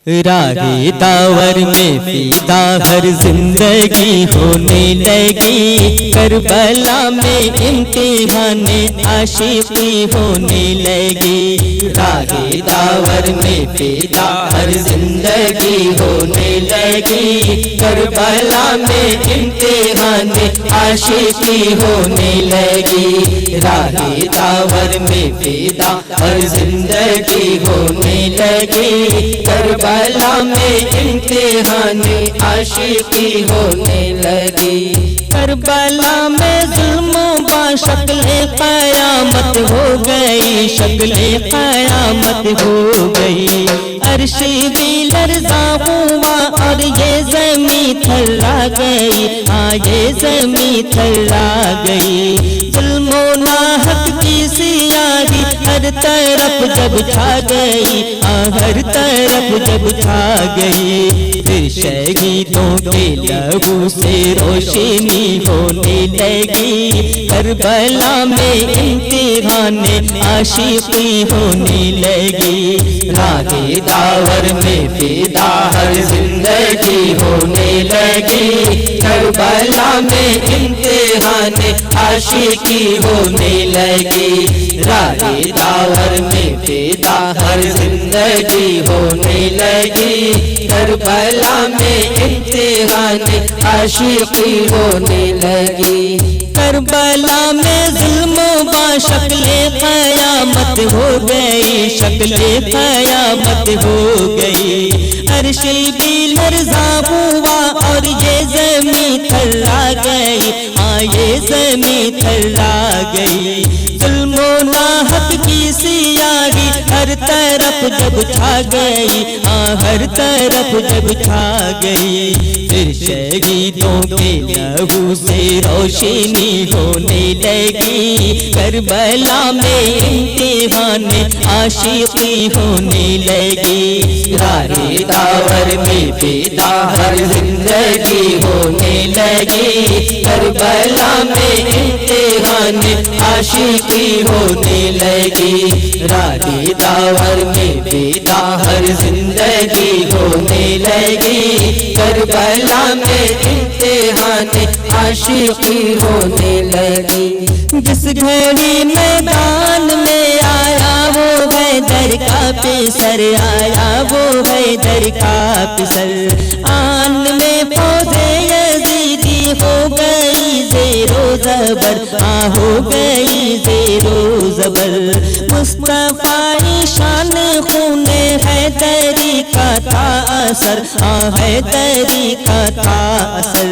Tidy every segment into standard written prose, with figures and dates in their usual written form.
راہ داور میں فدا ہر زندگی ہونے لگی، کربلا میں امتحان عاشقی ہونے لگی۔ راہ داور میں فدا ہر زندگی ہونے لگی، کربلا میں امتحان عاشقی ہونے لگی۔ راہ داور میں فدا ہر زندگی ہونے لگی، کربلا میں امتحان عاشقی ہونے لگی۔ کربلا میں ظلم با شکل قیامت ہو گئی، شکل قیامت ہو گئی۔ عرش بھی لرزا ہوا اور یہ زمین تھرا گئی، ہاں یہ زمین تھرا گئی۔ ظلم و ناحق کی سیاہی ہر طرف جب چھا گئی، ہاں ہر طرف جب چھا گئی۔ پھر شہیدوں کے لہو سے روشنی ہونے لگی، کربلا میں امتحان عاشقی ہونے لگی۔ راہ داور میں فدا ہر زندگی ہونے لگی، کربلا میں امتحان عاشقی ہونے لگی۔ راہ داور میں فدا ہر زندگی ہونے لگی، کربلا میں امتحان عاشقی ہونے لگی۔ کربلا میں ظلم با شکل قیامت ہو گئی، شکل قیامت ہو گئی۔ عرش بھی لرزا ہوا اور یہ زمین تھرا گئی، ہاں یہ زمین تھرا گئی۔ ظلم و ناحق کی سیاہی ہر طرف جب چھا گئی، ہاں ہر طرف جب چھا گئی۔ پھر شہیدوں کے لہو سے روشنی ہونے لگی، کربلا میں امتحان عاشقی ہونے لگی۔ راہ داور میں فدا ہر زندگی ہونے لگی، کربلا میں امتحان عاشقی ہونے لگی۔ راہ داور میں فدا ہر زندگی ہونے لگی، کربلا میں امتحان عاشقی ہونے لگی۔ جس گھڑی میدان میں آیا وہ حیدر کا پیسر، آیا وہ حیدر کا پیسر۔ آن میں فوج یزیدی ہو گئی زیر و زبر، ہاں ہو گئی زیر و زبر۔ مصطفیٰ شان خون حیدری کا تھا اثر، ہاں حیدری کا تھا اثر۔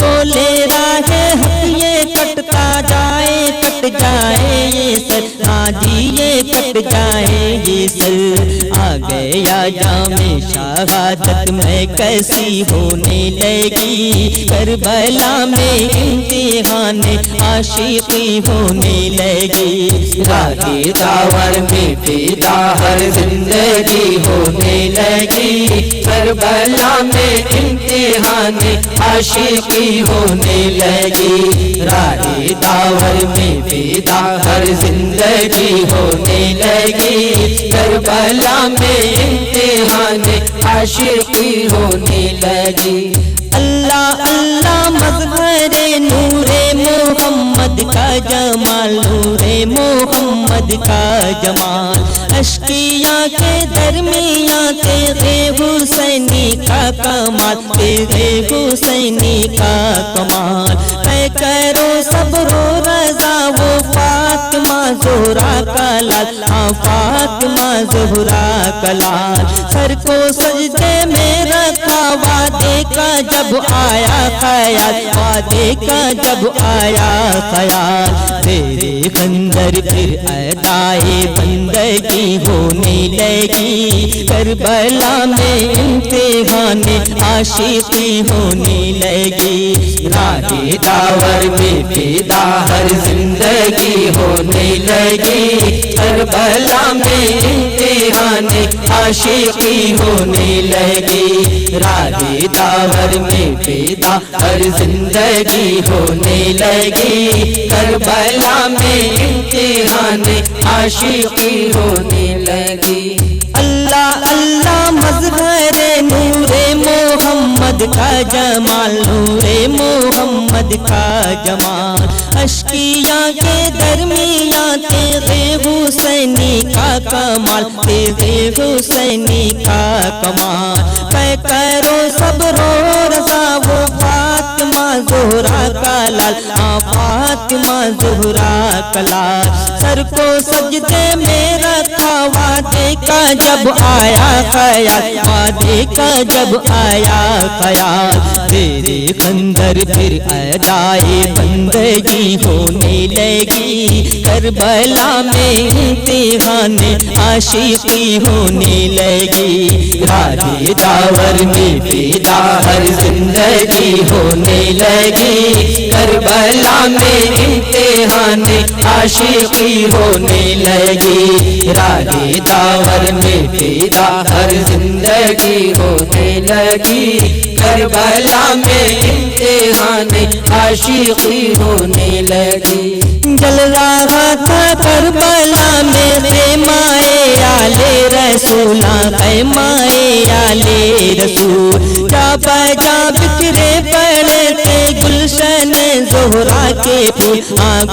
بولے راہ حق یہ کٹتا جائے، کٹ جائے یہ سر، ہاں جی یہ کٹ جائے یہ سر۔ آ گیا جام شہادت میں کیسی ہونے لگی، کربلا میں امتحان عاشقی ہونے لگی۔ راہ داور میں فدا ہر زندگی ہونے لگی، کربلا میں امتحان عاشقی ہونے لگی۔ راہ داور میں فدا ہر زندگی ہونے لگی، کربلا میں امتحان عاشقی ہونے لگی۔ اللہ اللہ مظہر نور محمد کا جمال، نور محمد کا جمال۔ اشکیاں کے درمیان تیرے حسینی کا کمال، تیرے حسینی کا کمال۔ اے کرو صبر و رضا وہ فاطمہ زہرا کا لال، ہاں فاطمہ زہرا کا لال۔ سر کو سجدے میں رکھا وعدے کا جب آیا خیال، وعدے کا جب آیا خیال۔ تیرے خنجر پھر ادائے بندگی ہونے لگی، کربلا میں امتحان عاشقی ہونے لگی۔ راہ داور میں فدا ہر زندگی ہونے لگی، کربلا میں امتحان عاشقی ہونے لگی۔ راہ داور میں فدا ہر زندگی ہونے لگی، کربلا میں امتحان عاشقی ہونے لگی۔ اللہ اللہ مظہر محمد کا جمال، نور محمد کا جمال، اشکیاں کے درمیان تیغ حسینی کا کمال، تیغ حسینی کا کمال، کہ کرو صبر و رضا وہ فاطمہ زہرا کا لال، فاطمہ زہرا کا لال، سر کو سجدے میں رکھا وعدے کا جب آیا خیال، وعدے کا جب آیا خیال، تیرے خنجر پھر ادائے بندگی ہونے لگی، کربلا میں امتحان عاشقی ہونے لگی، راہ داور میں پیدا ہر زندگی ہونے لگی، کربلا میں امتحان عاشقی ہونے لگی، راہ داور میں پیدا ہر زندگی ہونے لگی، کربلا میں امتحان عاشقی ہونے لگی، جل رہا تھا کربلا میں خیمۂ آل رسول، خیمۂ آل رسول، جا بجا بکھرے پڑے تھے گلشن زہرا کے پھول،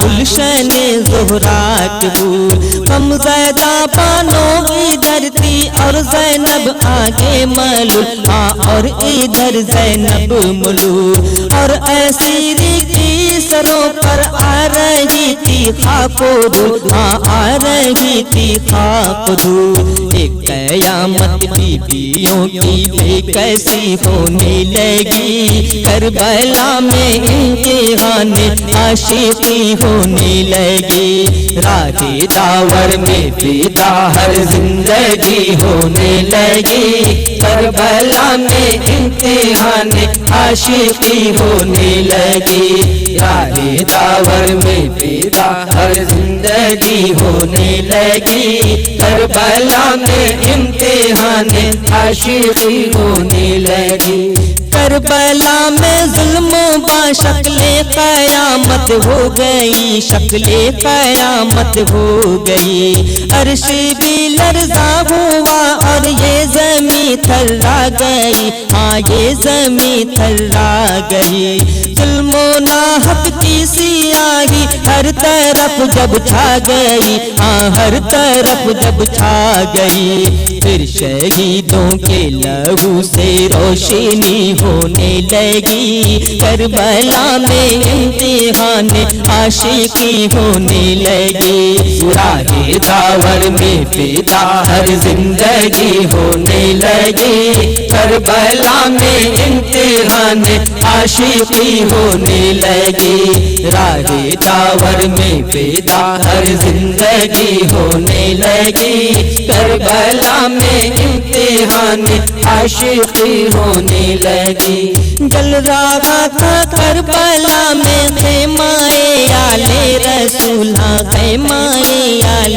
گلشن زہرا کے پھول، غم زدہ بانوں ادھر تھی اور زینب آگے ملول، اور ادھر زینب ملول، اور اسیری کی سروں پر آ رہی تھی خاک و دھول، آ رہی تھی خاک و دھول، ایک قیامت بیویوں کی بھی کیسی ہونے لگی، کربلا میں امتحان عاشقی ہونے لگی، راہ داور میں پیدا ہر زندگی ہونے لگی، کربلا میں امتحان عاشقی ہونے لگی، راہ داور میں پیدا ہر زندگی ہونے لگی، کربلا میں امتحان عاشقی ہونے لگی، کربلا میں ظلم با شکل قیامت ہو گئی، شکل قیامت ہو گئی، عرش بھی لرزا ہوا اور یہ زمین تھرا گئی، ہاں یہ زمین تھرا گئی، ظلم و ناحق کی سیاہی ہر طرف جب چھا گئی، ہاں ہر طرف جب چھا گئی، پھر شہیدوں کے لہو سے روشنی ہونے لگی، کربلا میں امتحان عاشقی ہونے لگی، راہ داور میں پیدا ہر زندگی ہونے لگی، کربلا میں امتحان عاشقی ہونے لگی، راہ داور میں پیدا ہر زندگی ہونے لگی، کربلا میں امتحان عاشقی ہونے لگی، جل رہا تھا کربلا میں خیمۂ آل رسول، خیمۂ آل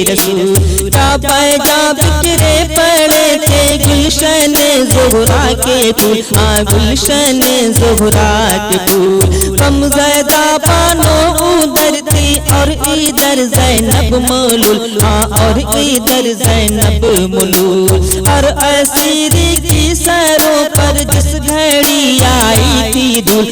رسول، جا بجا بکھرے پڑے تھے گلشن زہرا کے پھول، گلشن زہرا کے پھول، غم زدہ بانوں ادھر تھی اور ادھر زینب ملول، اور ادھر زینب ملول، اور اسیری کی سروں پر جس گھڑی آئی تھی دھول،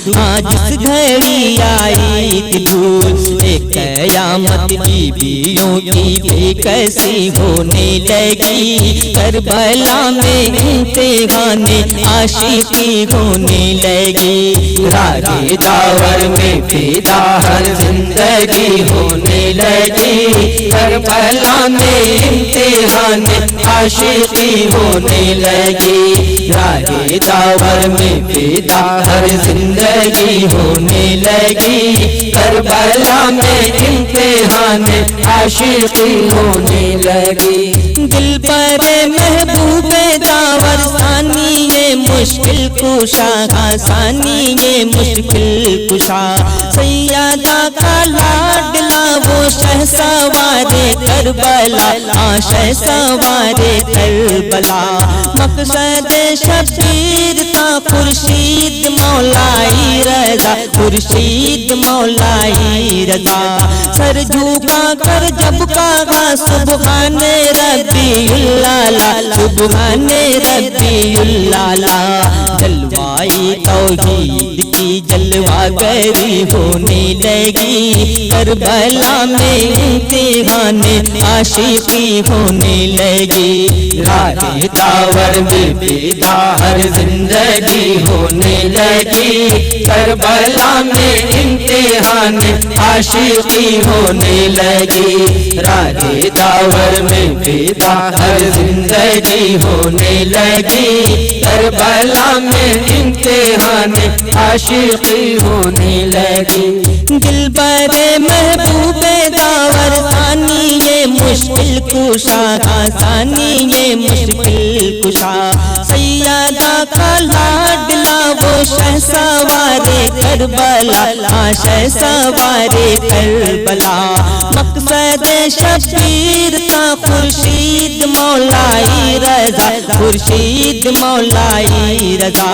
جس گھڑی آئی تھی دھول، ایک قیامت بیویوں کی بھی کیسی ہونے لگی، کربلا میں امتحان عاشقی ہونے لگی، راہ داور میں پیدا ہر زندگی ہونے لگی، کربلا میں امتحان عاشقی ہونے لگی، راہ داور میں پیدا ہر زندگی ہونے لگی، کربلا میں امتحان عاشقی ہونے لگی، دل پر محبوب داور ثانی یہ مشکل کشا، ثانی یہ مشکل کشا، سیدہ کا لاڈلا وہ شہ سوار کربلا، شہ سوار کربلا، مقصد شبیر تا خورشید مولائی رضا، خورشید مولائی رضا، سر جھکا کر جب کہا سبحان ربی اللہ، سبحان ربی اللہ، جلوائی توحید کی جلوہ گری ہونے لگی، کربلا میں امتحان عاشقی ہونے لگی، راہ داور میں پیدا ہر زندگی ہونے لگی، کربلا میں امتحان عاشقی ہونے لگی، راہ داور میں پیدا ہر زندگی ہونے لگی، کربلا میں امتحان عاشقی ہونے لگی، دل بر محبوب داور ثانی یہ مشکل کشا، ثانی یہ مشکل کشا، سیدہ کا لاڈلا وہ شہ سوار کربلا، شہ سوار کربلا، مقصد شبیر کا خورشید مولائی رضا، خورشید مولائی رضا،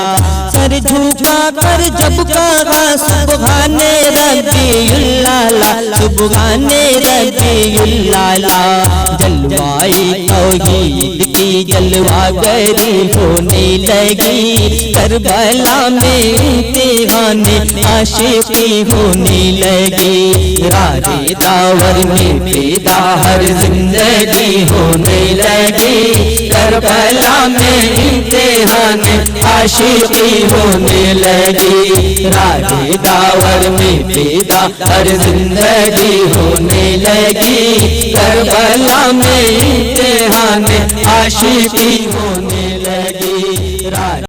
سر جھکا کر جب کہا سبحان ربی اللہ، سبحان ربی اللہ، جلوائی توحید کی جلوہ گری ہونے لگی، کربلا میں امتحان عاشقی ہونے لگی، راہ داور میں پیدا ہر زندگی ہونے لگی، کربلا میں امتحان عاشقی ہونے لگی، راہ داور میں پیدا ہر زندگی ہونے لگی، کربلا میں امتحان عاشقی ہونے